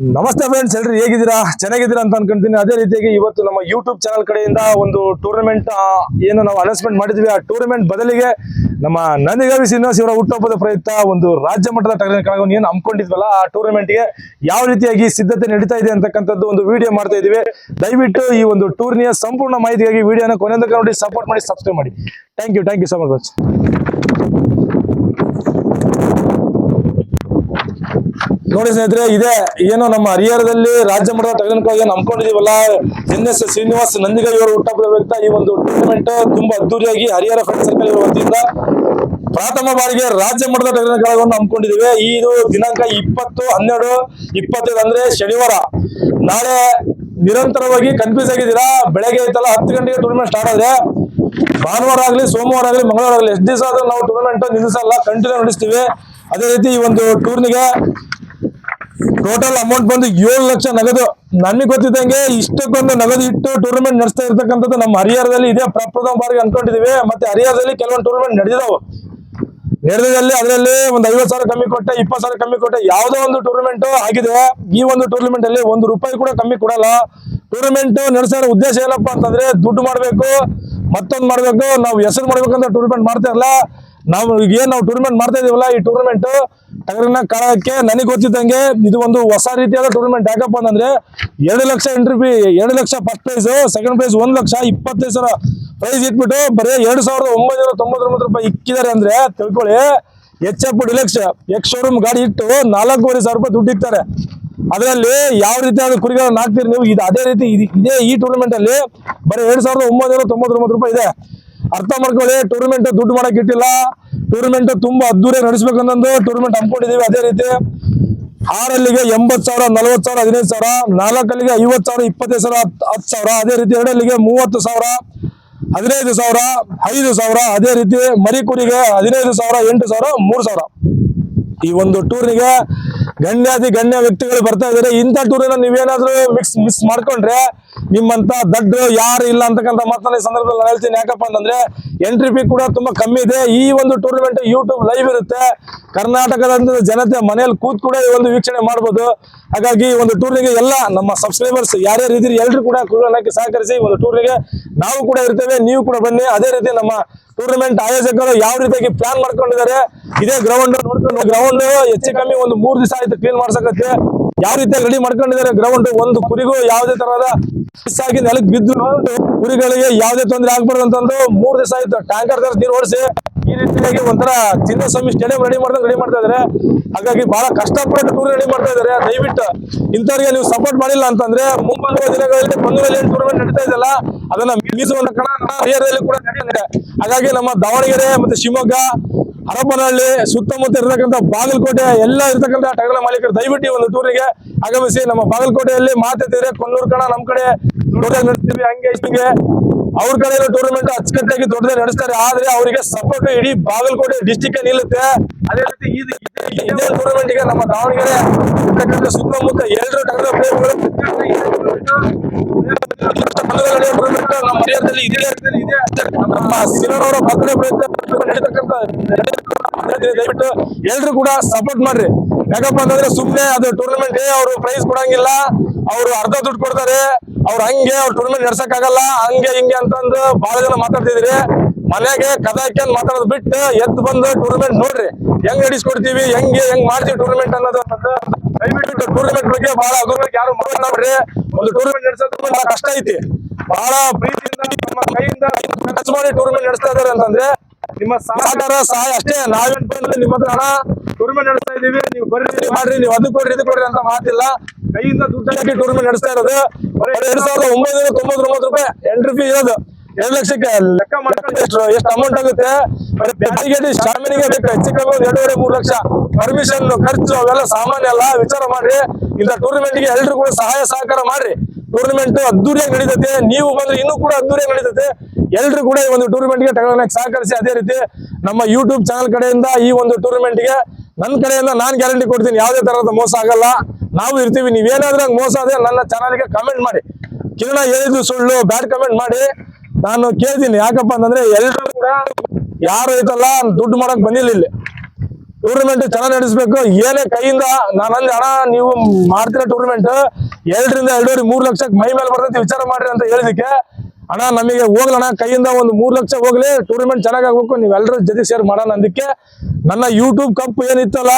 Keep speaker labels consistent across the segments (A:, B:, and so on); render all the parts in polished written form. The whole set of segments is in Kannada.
A: ನಮಸ್ತೆ ಫ್ರೆಂಡ್ಸ್, ಎಲ್ಲರೂ ಹೇಗಿದ್ದೀರಾ? ಚೆನ್ನಾಗಿದ್ದೀರಾ ಅಂತ ಅನ್ಕೊಂತೀನಿ. ಅದೇ ರೀತಿಯಾಗಿ ಇವತ್ತು ನಮ್ಮ ಯೂಟ್ಯೂಬ್ ಚಾನಲ್ ಕಡೆಯಿಂದ ಒಂದು ಟೂರ್ನಮೆಂಟ್ ಏನು ನಾವು ಅನೌನ್ಸ್ಮೆಂಟ್ ಮಾಡಿದ್ವಿ. ಆ ಟೂರ್ನಮೆಂಟ್ ಬದಲಿಗೆ ನಮ್ಮ ನಂದಿಗಾವಿ ಶ್ರೀನಿವಾಸ್ ಇವರ ಹುಟ್ಟುಹಬ್ಬದ ಪ್ರಯುಕ್ತ ಒಂದು ರಾಜ್ಯ ಮಟ್ಟದ ಟಗರಿನ ಕಳಗವನ್ನು ಏನು ಹಮ್ಮಿಕೊಂಡಿದ್ವಲ್ಲ, ಆ ಟೂರ್ನಮೆಂಟ್ಗೆ ಯಾವ ರೀತಿಯಾಗಿ ಸಿದ್ಧತೆ ನಡೀತಾ ಇದೆ ಅಂತಕ್ಕಂಥದ್ದು ಒಂದು ವಿಡಿಯೋ ಮಾಡ್ತಾ ಇದೀವಿ. ದಯವಿಟ್ಟು ಈ ಒಂದು ಟೂರ್ನಿಯ ಸಂಪೂರ್ಣ ಮಾಹಿತಿಗಾಗಿ ವಿಡಿಯೋನ ಕೊನೆಯ ತನಕ ನೋಡಿ, ಸಪೋರ್ಟ್ ಮಾಡಿ, ಸಬ್ಸ್ಕ್ರೈಬ್ ಮಾಡಿ. Thank you so much. ನೋಡಿ ಸ್ನೇಹಿತರೆ, ಇದೇ ಏನು ನಮ್ಮ ಹರಿಹರದಲ್ಲಿ ರಾಜ್ಯ ಮಟ್ಟದ ಟಗರಿನ ನಂಬ್ಕೊಂಡಿದೀವಲ್ಲ, NS ಶ್ರೀನಿವಾಸ್ ನಂದಿಗಾವಿ ಅವರ ಹುಟ್ಟುಹಬ್ಬದ ಪ್ರಯುಕ್ತ ಈ ಒಂದು ಟೂರ್ನಮೆಂಟ್ ತುಂಬಾ ಅದ್ದೂರಿಯಾಗಿ ಹರಿಹರ ಫ್ರೆಂಡ್ ಸರ್ಕಲ್ ಇರುವ ವತಿಯಿಂದ ಪ್ರಥಮ ಬಾರಿಗೆ ರಾಜ್ಯ ಮಟ್ಟದ ಟಗರಿನ ಕಳಗವನ್ನು ಹಮ್ಮಿಕೊಂಡಿದ್ದೇವೆ. ಇದು ದಿನಾಂಕ 20/12/25 ಅಂದ್ರೆ ಶನಿವಾರ. ನಾಳೆ ನಿರಂತರವಾಗಿ ಕನ್ಫ್ಯೂಸ್ ಆಗಿದ್ದೀರಾ, ಬೆಳಗ್ಗೆ ಐತಲ್ಲ 10 ಗಂಟೆಗೆ ಟೂರ್ನಮೆಂಟ್ ಸ್ಟಾರ್ಟ್ ಆದ್ರೆ ಭಾನುವಾರ ಆಗ್ಲಿ, ಸೋಮವಾರ ಆಗ್ಲಿ, ಮಂಗಳವಾರ ಆಗ್ಲಿ ಎಷ್ಟು ದಿವಸ ಆದ್ರೂ ನಾವು ಟೂರ್ನಮೆಂಟ್ ನಿಲ್ಲಿಸಲ್ಲ, ಕಂಟಿನ್ಯೂ ನಡೆಸ್ತೀವಿ. ಅದೇ ರೀತಿ ಈ ಒಂದು ಟೂರ್ನಿಗೆ ಟೋಟಲ್ ಅಮೌಂಟ್ ಬಂದು 7 ಲಕ್ಷ ನಗದು. ನಮಗೆ ಗೊತ್ತಿದ್ದಂಗೆ ಇಷ್ಟಕ್ಕೊಂದು ನಗದು ಇಟ್ಟು ಟೂರ್ನಮೆಂಟ್ ನಡೆಸ್ತಾ ಇರ್ತಕ್ಕಂಥದ್ದು ನಮ್ಮ ಹರಿಹರದಲ್ಲಿ ಇದೇ ಪ್ರಪ್ರಥಮ ಬಾರಿಗೆ ಅನ್ಕೊಂಡಿದೀವಿ. ಮತ್ತೆ ಹರಿಹರದಲ್ಲಿ ಕೆಲವೊಂದು ಟೂರ್ನಮೆಂಟ್ ನಡೆದಿದ್ದಾವೆ. ಅದರಲ್ಲಿ ಒಂದು 50,000 ಕಮ್ಮಿ ಕೊಟ್ಟೆ, 20,000 ಕಮ್ಮಿ ಕೊಟ್ಟೆ, ಯಾವುದೋ ಒಂದು ಟೂರ್ನಮೆಂಟ್ ಆಗಿದೆ. ಈ ಒಂದು ಟೂರ್ನಮೆಂಟ್ ಅಲ್ಲಿ ₹1 ಕೂಡ ಕಮ್ಮಿ ಕೊಡಲ್ಲ. ಟೂರ್ನಮೆಂಟ್ ನಡೆಸೋ ಉದ್ದೇಶ ಏನಪ್ಪ ಅಂತಂದ್ರೆ ದುಡ್ಡು ಮಾಡ್ಬೇಕು, ಮತ್ತೊಂದು ಮಾಡ್ಬೇಕು, ನಾವು ಹೆಸರು ಮಾಡ್ಬೇಕಂತ ಟೂರ್ನಮೆಂಟ್ ಮಾಡ್ತಾ ಇರಲ್ಲ. ನಾವು ಟೂರ್ನಮೆಂಟ್ ಮಾಡ್ತಾ ಇದೀವಲ್ಲ, ಈ ಟೂರ್ನಮೆಂಟ್ ಟಗರಿನ ಕಾಳಕ್ಕೆ ನನಗೆ ಗೊತ್ತಿದ್ದಂಗೆ ಇದು ಒಂದು ಹೊಸ ರೀತಿಯಾದ ಟೂರ್ನಮೆಂಟ್. ಯಾಕಪ್ಪ ಅಂತಂದ್ರೆ 2 lakh entry fee, 2 lakh first prize, second prize 1,25,000 prize ಇಟ್ಬಿಟ್ಟು ಬರೀ ₹2,999 ಇಕ್ಕಿದ್ದಾರೆ. ಅಂದ್ರೆ ತಿಳ್ಕೊಳ್ಳಿ, HF ಡಿಲಕ್ಸ್ ಎಕ್ಸ್ ಶೋರೂಮ್ ಗಾಡಿ ಇಟ್ಟು ₹4,500 ದುಡ್ಡು ಇಕ್ತಾರೆ. ಅದರಲ್ಲಿ ಯಾವ ರೀತಿಯಾದ ಕುರಿಗಳನ್ನ ಹಾಕ್ತೀರಿ ನೀವು, ಇದು ಅದೇ ರೀತಿ ಇದೇ ಈ ಟೂರ್ನಮೆಂಟ್ ಅಲ್ಲಿ ಬರೀ ₹2,999 ಇದೆ. ಅರ್ಥ ಮಾಡ್ಕೊಳ್ಳಿ, ಟೂರ್ನಮೆಂಟ್ ದುಡ್ಡು ಮಾಡಕ್ ಇಟ್ಟಿಲ್ಲ. ಟೂರ್ನಮೆಂಟ್ ತುಂಬಾ ಅದ್ದೂರಿ ನಡೆಸಬೇಕನ್ನೊಂದು ಟೂರ್ನಮೆಂಟ್ ಹಮ್ಮಿಕೊಂಡಿದೀವಿ. ಅದೇ ರೀತಿ 6 80,000, 40,000, 15,000, 4 50,000, 25,000, 10,000, ಅದೇ ರೀತಿ 2 30,000, 15,000, 5,000, ಅದೇ ರೀತಿ ಮರಿ ಕುರಿಗೆ 15,000, 8,000, 3,000. ಈ ಒಂದು ಟೂರ್ನಿಗೆ ಗಣ್ಯ ವ್ಯಕ್ತಿಗಳು ಬರ್ತಾ ಇದಾರೆ. ಇಂಥ ಟೂರ್ನ ನೀವೇನಾದ್ರೂ ಮಿಸ್ ಮಾಡ್ಕೊಂಡ್ರೆ ನಿಮ್ಮಂತ ದಡ್ಡ ಯಾರು ಇಲ್ಲ ಅಂತಕ್ಕಂಥ ಮಾತನ್ನ ಈ ಸಂದರ್ಭದಲ್ಲಿ ನಾನು ಹೇಳ್ತೀನಿ. ಯಾಕಪ್ಪ ಅಂತಂದ್ರೆ ಎಂಟ್ರಿ ಫೀ ಕೂಡ ತುಂಬಾ ಕಮ್ಮಿ ಇದೆ. ಈ ಒಂದು ಟೂರ್ನಮೆಂಟ್ ಯೂಟ್ಯೂಬ್ ಲೈವ್ ಇರುತ್ತೆ. ಕರ್ನಾಟಕದ ಜನತೆ ಮನೆಯಲ್ಲಿ ಕೂತ್ ಕೂಡ ಈ ಒಂದು ವೀಕ್ಷಣೆ ಮಾಡಬಹುದು. ಹಾಗಾಗಿ ಈ ಒಂದು ಟೂರ್ನಿಗೆ ಎಲ್ಲ ನಮ್ಮ ಸಬ್ಸ್ಕ್ರೈಬರ್ಸ್ ಯಾರ್ಯಾರು ಇದ್ರಿ ಎಲ್ಲರೂ ಕೂಡ ಕುರಿಗಳನ್ನ ಸಹಕರಿಸಿ. ಈ ಒಂದು ಟೂರ್ನಿಗೆ ನಾವು ಕೂಡ ಇರ್ತೇವೆ, ನೀವು ಕೂಡ ಬನ್ನಿ. ಅದೇ ರೀತಿ ನಮ್ಮ ಟೂರ್ನಮೆಂಟ್ ಆಯೋಜಕರು ಯಾವ ರೀತಿಯಾಗಿ ಪ್ಲಾನ್ ಮಾಡ್ಕೊಂಡಿದ್ದಾರೆ, ಇದೇ ಗ್ರೌಂಡ್ ನೋಡ್ಕೊಂಡು, ಗ್ರೌಂಡ್ ಹೆಚ್ಚು ಕಮ್ಮಿ ಒಂದು 3 ದಿವಸ ಆಯ್ತು ಕ್ಲೀನ್ ಮಾಡ್ಸಕತ್ತೆ. ಯಾವ ರೀತಿಯಾಗಿ ರೆಡಿ ಮಾಡ್ಕೊಂಡಿದ್ದಾರೆ ಗ್ರೌಂಡ್, ಒಂದು ಕುರಿಗೂ ಯಾವುದೇ ತರಹದ ಮಿಸ್ ಆಗಿ ನೆಲಕ್ಕೆ ಬಿದ್ದು ಕುರಿಗಳಿಗೆ ಯಾವುದೇ ತೊಂದರೆ ಆಗ್ಬಾರ್ದು ಅಂತಂದು 3 ದಿವಸ ಆಯ್ತು ಟ್ಯಾಂಕರ್ ತರ ನೀರು ಓಡಿಸಿ ಈ ರೀತಿಯಾಗಿ ಒಂಥರ ಚಿನ್ನಸ್ವಾಮಿ ಸ್ಟೇಡಿಯಂ ರೆಡಿ ಮಾಡ್ತಾ ಇದಾರೆ. ಹಾಗಾಗಿ ಬಹಳ ಕಷ್ಟಪಟ್ಟು ಟೂರ್ ರೆಡಿ ಮಾಡ್ತಾ ಇದಾರೆ. ದಯವಿಟ್ಟು ಇಂಥವ್ರಿಗೆ ನೀವು ಸಪೋರ್ಟ್ ಮಾಡಿಲ್ಲ ಅಂತಂದ್ರೆ ಮುಂಬರುವ ದಿನಗಳಲ್ಲಿ ಬಂಧುಗಳಲ್ಲಿ ಟೂರ್ನಮೆಂಟ್ ನಡೀತಾ ಇದೆಯಲ್ಲ, ಅದನ್ನ ಮೀಸುವಂತ ಕಣ ಹರಿಹರದಲ್ಲಿ ಕೂಡ ನಡೆಯುತ್ತೆ. ಹಾಗಾಗಿ ನಮ್ಮ ದಾವಣಗೆರೆ ಮತ್ತೆ ಶಿವಮೊಗ್ಗ, ಹರಪನಹಳ್ಳಿ ಸುತ್ತಮುತ್ತ ಇರತಕ್ಕಂಥ ಬಾಗಲಕೋಟೆ ಎಲ್ಲ ಇರತಕ್ಕಂಥ ಟಗರ ಮಾಲೀಕರು ದಯವಿಟ್ಟು ಈ ಒಂದು ಟೂರಿಗೆ ಆಗಮಿಸಿ. ನಮ್ಮ ಬಾಗಲಕೋಟೆಯಲ್ಲಿ ಮಾತಾಡ್ತಿದ್ರೆ ಕೊಲ್ಲೂರು ಕಣ ನಮ್ ಕಡೆ ದೊಡ್ಡದಾಗಿ ನಡೆಸ್ತೀವಿ, ಹಂಗೆ ಹಿಂಗೆ ಅವ್ರ ಕಡೆ ಟೂರ್ನಮೆಂಟ್ ಅಚ್ಚುಕಟ್ಟಾಗಿ ದೊಡ್ಡದಾಗಿ ನಡೆಸ್ತಾರೆ. ಆದ್ರೆ ಅವರಿಗೆ ಸಪೋರ್ಟ್ ಇಡೀ ಬಾಗಲಕೋಟೆ ಡಿಸ್ಟಿಕ್ ನಿಲ್ಲುತ್ತೆ. ಅದೇ ರೀತಿ ಇದೇ ಟೂರ್ನಮೆಂಟ್ ಗೆ ನಮ್ಮ ದಾವಣಗೆರೆ ಸುತ್ತಮುತ್ತ ಎಲ್ಲರೂ ಟಗರ ಪ್ಲೇಯರ್ಗಳು ನಮ್ಮ ಹರಿಹರದಲ್ಲಿ ಇದೆ. ನಮ್ಮ ಸಿನೋರ ಬರ್ತ್ಡೇ ನಡೀತಕ್ಕಂಥ ದಯವಿಟ್ಟು ಎಲ್ರು ಕೂಡ ಸಪೋರ್ಟ್ ಮಾಡ್ರಿ. ಯಾಕಪ್ಪ ಅಂತಂದ್ರೆ ಸುಮ್ಮನೆ ಅದು ಟೂರ್ನಮೆಂಟ್ ಅವರು ಪ್ರೈಸ್ ಕೊಡಂಗಿಲ್ಲ, ಅವ್ರು ಅರ್ಧ ದುಡ್ಡು ಕೊಡ್ತಾರೆ, ಅವ್ರು ಹಂಗೆ ಅವ್ರು ಟೂರ್ನಮೆಂಟ್ ನಡ್ಸಕ್ ಆಗಲ್ಲ, ಹಂಗೆ ಹಿಂಗೆ ಅಂತಂದು ಬಹಳ ಜನ ಮಾತಾಡ್ತಿದ್ರಿ. ಮನೆಗೆ ಕದಾಕ್ಯಂದ್ ಮಾತಾಡೋದು ಬಿಟ್ಟು ಎದ್ದು ಬಂದು ಟೂರ್ನಮೆಂಟ್ ನೋಡ್ರಿ, ಹೆಂಗ್ ನಡೆಸ್ಕೊಡ್ತೀವಿ, ಹೆಂಗ್ ಮಾಡ್ತೀವಿ ಟೂರ್ನಮೆಂಟ್ ಅನ್ನೋದು. ದಯವಿಟ್ಟು ಟೂರ್ನಮೆಂಟ್ ಬಗ್ಗೆ ಬಹಳ ಅಗೌರವಾಗಿ ಯಾರು ಮಾತಾಡ್ರಿ. ಒಂದು ಟೂರ್ನಮೆಂಟ್ ನಡೆಸೋದು ಬಹಳ ಕಷ್ಟ ಐತಿ. ಬಹಳ ಪ್ರೀತಿಯಿಂದ ನಮ್ಮ ಕೈಯಿಂದ ಖರ್ಚು ಮಾಡಿ ಟೂರ್ನಮೆಂಟ್ ನಡೆಸ್ತಾ ಇದಾರೆ ಅಂತಂದ್ರೆ ನಿಮ್ಮ ಸಹಕಾರ ಸಹಾಯ ಅಷ್ಟೇ. ನಾವೇನ್ ಬಂದ್ರೆ ನಿಮ್ಮ ಹತ್ರ ಹಣ ಟೂರ್ನಮೆಂಟ್ ನಡೆಸ್ತಾ ಇದೀವಿ, ನೀವು ಬರ್ರಿ ಮಾಡ್ರಿ, ನೀವು ಅದು ಕೊಡ್ರಿ ಇದು ಕೊಡ್ರಿ ಅಂತ ಮಾತಿಲ್ಲ. ಕೈಯಿಂದ ದುಡ್ಡು ಹಾಕಿ ಟೂರ್ನಮೆಂಟ್ ನಡೆಸ್ತಾ ಇರೋದು. ₹2,999 ಎಂಟ್ರಿ ಫೀ ಇರೋದು. 2 ಲಕ್ಷಕ್ಕೆ ಲೆಕ್ಕ ಮಾಡ್ಕೊಂಡು ಎಷ್ಟು ಅಮೌಂಟ್ ಆಗುತ್ತೆ. ಸ್ಟಾಮಿನಿಗೆ ಬೇಕು ಹೆಚ್ಚು ಕಮ್ಮಿ 2.5-3 ಲಕ್ಷ. ಪರ್ಮಿಷನ್ ಖರ್ಚು ಅವೆಲ್ಲ ಸಾಮಾನ್ಯ ಅಲ್ಲ, ವಿಚಾರ ಮಾಡ್ರಿ. ಇಂಥ ಟೂರ್ನಮೆಂಟ್ಗೆ ಎಲ್ರು ಕೂಡ ಸಹಾಯ ಸಹಕಾರ ಮಾಡ್ರಿ. ಟೂರ್ನಮೆಂಟ್ ಅದ್ದೂರಿಯಾಗಿ ನಡೀತೈತೆ, ನೀವು ಬಂದ್ರೆ ಇನ್ನೂ ಕೂಡ ಅದ್ದೂರಿಯಾಗಿ ನಡೀತೈತೆ. ಎಲ್ರು ಕೂಡ ಈ ಒಂದು ಟೂರ್ನಮೆಂಟ್ಗೆ ಟಗರನ್ನ ಸಹಕರಿಸಿ. ಅದೇ ರೀತಿ ನಮ್ಮ ಯೂಟ್ಯೂಬ್ ಚಾನಲ್ ಕಡೆಯಿಂದ ಈ ಒಂದು ಟೂರ್ನಮೆಂಟ್ಗೆ ನನ್ನ ಕಡೆಯಿಂದ ನಾನು ಗ್ಯಾರಂಟಿ ಕೊಡ್ತೀನಿ, ಯಾವುದೇ ತರಹದ ಮೋಸ ಆಗಲ್ಲ. ನಾವು ಇರ್ತೀವಿ. ನೀವೇನಾದ್ರೂ ಮೋಸ ಆದ್ರೆ ನನ್ನ ಚಾನಲ್ಗೆ ಕಮೆಂಟ್ ಮಾಡಿ. ಕಿರಣ ಹೇಳಿದ್ರು ಸುಳ್ಳು, ಬ್ಯಾಡ್ ಕಮೆಂಟ್ ಮಾಡಿ. ನಾನು ಕೇಳ್ತೀನಿ, ಯಾಕಪ್ಪ ಅಂತಂದ್ರೆ ಎಲ್ರು ಕೂಡ ಯಾರು ಐತಲ್ಲ ದುಡ್ಡು ಮಾಡಕ್ ಬಂದಿಲ್ಲ ಇಲ್ಲಿ. ಟೂರ್ನಮೆಂಟ್ ಚೆನ್ನಾಗಿ ನಡೆಸಬೇಕು. ಏನೇ ಕೈಯಿಂದ ನಾನಂದ್ರೆ ಅಣ್ಣ ನೀವು ಮಾಡ್ತಿರೋ ಟೂರ್ನಮೆಂಟ್ 2 ರಿಂದ 2.5 3 ಲಕ್ಷಕ್ಕೆ ಮೈ ಮೇಲೆ ಬರ್ತೈತಿ, ವಿಚಾರ ಮಾಡ್ರಿ ಅಂತ ಹೇಳಿದಕ್ಕೆ ಅಣ್ಣ ನಮಗೆ ಹೋಗ್ಲಣ್ಣ ಕೈಯಿಂದ ಒಂದು 3 ಲಕ್ಷ ಹೋಗ್ಲಿ, ಟೂರ್ನಮೆಂಟ್ ಚೆನ್ನಾಗಿ ಆಗ್ಬೇಕು, ನೀವೆಲ್ಲರೂ ಜೊತೆ ಸೇರಿ ಮಾಡೋಣ. ಅದಕ್ಕೆ ನನ್ನ ಯೂಟ್ಯೂಬ್ ಕಪ್ ಏನಿತ್ತಲ್ಲ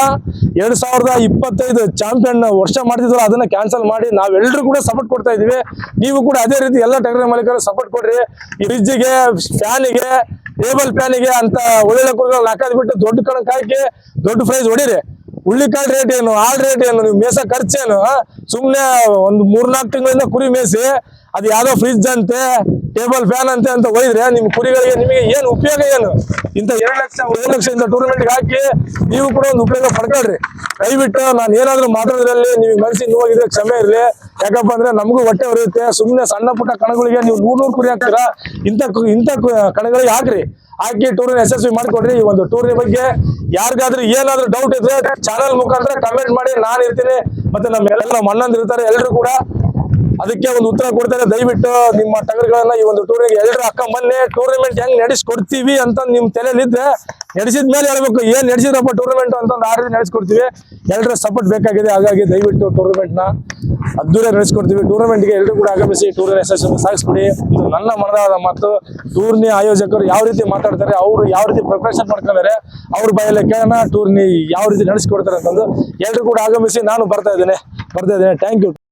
A: 2025 ಚಾಂಪಿಯನ್ ವರ್ಷ ಮಾಡ್ತಿದ್ವಲ್ಲ ಅದನ್ನ ಕ್ಯಾನ್ಸಲ್ ಮಾಡಿ ನಾವೆಲ್ಲರೂ ಕೂಡ ಸಪೋರ್ಟ್ ಕೊಡ್ತಾ ಇದೀವಿ. ನೀವು ಕೂಡ ಅದೇ ರೀತಿ ಎಲ್ಲ ಟಗರ ಮಾಲೀಕರು ಸಪೋರ್ಟ್ ಕೊಡ್ರಿ. ಈ ಫ್ರಿಜ್ಜಿಗೆ, ಫ್ಯಾನಿಗೆ, ಟೇಬಲ್ ಫ್ಯಾನಿಗೆ ಅಂತ ಒಳ್ಳೆ ಕುರಿಗಳು ಹಾಕೋದ್ ಬಿಟ್ಟು ದೊಡ್ಡ ಕಣಕ್ ಹಾಕಿ ದೊಡ್ಡ ಪ್ರೈಸ್ ಹೊಡೀರಿ. ಹುಳ್ಳಿಕಾಳು ರೇಟ್ ಏನು, ಹಾಲ್ ರೇಟ್ ಏನು, ನೀವು ಮೇಸ ಖರ್ಚೇನು? ಸುಮ್ನೆ ಒಂದು 3-4 ತಿಂಗಳಿಂದ ಕುರಿ ಮೇಯಿಸಿ ಅದು ಯಾವ್ದೋ ಫ್ರಿಜ್ ಅಂತೆ, ಟೇಬಲ್ ಫ್ಯಾನ್ ಅಂತೆ ಅಂತ ಒಯ್ದ್ರೆ ನಿಮ್ ಕುರಿಗಳಿಗೆ ನಿಮಗೆ ಏನು ಉಪಯೋಗ ಏನು? ಇಂತ 2 ಲಕ್ಷ 1 ಲಕ್ಷ ಇಂತ ಟೂರ್ನಮೆಂಟ್ ಹಾಕಿ ನೀವು ಕೂಡ ಒಂದು ಉಪಯೋಗ ಪಡ್ಕೊಳ್ರಿ. ದಯವಿಟ್ಟು ನಾನು ಏನಾದ್ರು ಮಾತಾಡೋದ್ರಲ್ಲಿ ನಿಮಗೆ ಮನಸ್ಸಿಗೆ ನೋವಾಗಿದ್ರೆ ಕ್ಷಮೆ ಇರಲಿ. ಯಾಕಪ್ಪ ಅಂದ್ರೆ ನಮಗೂ ಹೊಟ್ಟೆ ಹೊರೆಯುತ್ತೆ. ಸುಮ್ಮನೆ ಸಣ್ಣ ಪುಟ್ಟ ಕಣಗಳಿಗೆ ನೀವು 100 ಕುರಿ ಹಾಕ್ತೀರಾ, ಇಂಥ ಕಣಗಳಿಗೆ ಹಾಕ್ರಿ, ಹಾಕಿ ಟೂರ್ನ ಯಶಸ್ವಿ ಮಾಡ್ಕೊಡ್ರಿ. ಈ ಒಂದು ಟೂರ್ನಿ ಬಗ್ಗೆ ಯಾರಿಗಾದ್ರೂ ಏನಾದ್ರೂ ಡೌಟ್ ಇದ್ರೆ ಚಾನಲ್ ಮುಖಾಂತರ ಕಮೆಂಟ್ ಮಾಡಿ, ನಾನು ಇರ್ತೀನಿ, ಮತ್ತೆ ನಮ್ಮ ಅಣ್ಣಂದ್ರು ಇರ್ತಾರೆ, ಎಲ್ಲರೂ ಕೂಡ ಅದಕ್ಕೆ ಒಂದು ಉತ್ತರ ಕೊಡ್ತಾರೆ. ದಯವಿಟ್ಟು ನಿಮ್ಮ ಟಗರುಗಳನ್ನ ಈ ಒಂದು ಟೂರ್ನಿಗೆ ಎಲ್ಲರೂ ಹಾಕೊಂಡ್ ಬನ್ನಿ. ಟೂರ್ನಮೆಂಟ್ ಹೆಂಗ್ ನಡೆಸ್ಕೊಡ್ತೀವಿ ಅಂತ ನಿಮ್ ತಲೆಯಲ್ಲಿದ್ರೆ ನಡೆಸಿದ ಮೇಲೆ ಹೇಳ್ಬೇಕು, ಏನ್ ನಡೆಸಿದ್ರಪ್ಪ ಟೂರ್ನಮೆಂಟ್ ಅಂತ ಒಂದು 6 ದಿನ ನಡೆಸ್ಕೊಡ್ತೀವಿ. ಎಲ್ಲರ ಸಪೋರ್ಟ್ ಬೇಕಾಗಿದೆ. ಹಾಗಾಗಿ ದಯವಿಟ್ಟು ಟೂರ್ನಮೆಂಟ್ ನ ಅದ್ದೂರಿ ನಡೆಸ್ಕೊಡ್ತೀವಿ. ಟೂರ್ನಮೆಂಟ್ಗೆ ಎಲ್ಲರೂ ಕೂಡ ಆಗಮಿಸಿ ಟೂರ್ನಿ ಯಶಸ್ಸನ್ನು ಸಾಗಿಸ್ಬಿಡಿ. ಇದು ನನ್ನ ಮನದಾದ ಮಾತು. ಟೂರ್ನಿ ಆಯೋಜಕರು ಯಾವ ರೀತಿ ಮಾತಾಡ್ತಾರೆ, ಅವರು ಯಾವ ರೀತಿ ಪ್ರಿಪರೇಷನ್ ಮಾಡ್ಕೊಂಡಿದ್ದಾರೆ, ಅವ್ರ ಬಾಯಲ್ಲಿ ಕೇಳೋಣ ಟೂರ್ನಿ ಯಾವ ರೀತಿ ನಡೆಸ್ಕೊಡ್ತಾರೆ ಅಂತಂದು. ಎಲ್ಲರೂ ಕೂಡ ಆಗಮಿಸಿ. ನಾನು ಬರ್ತಾ ಇದ್ದೇನೆ. Thank you.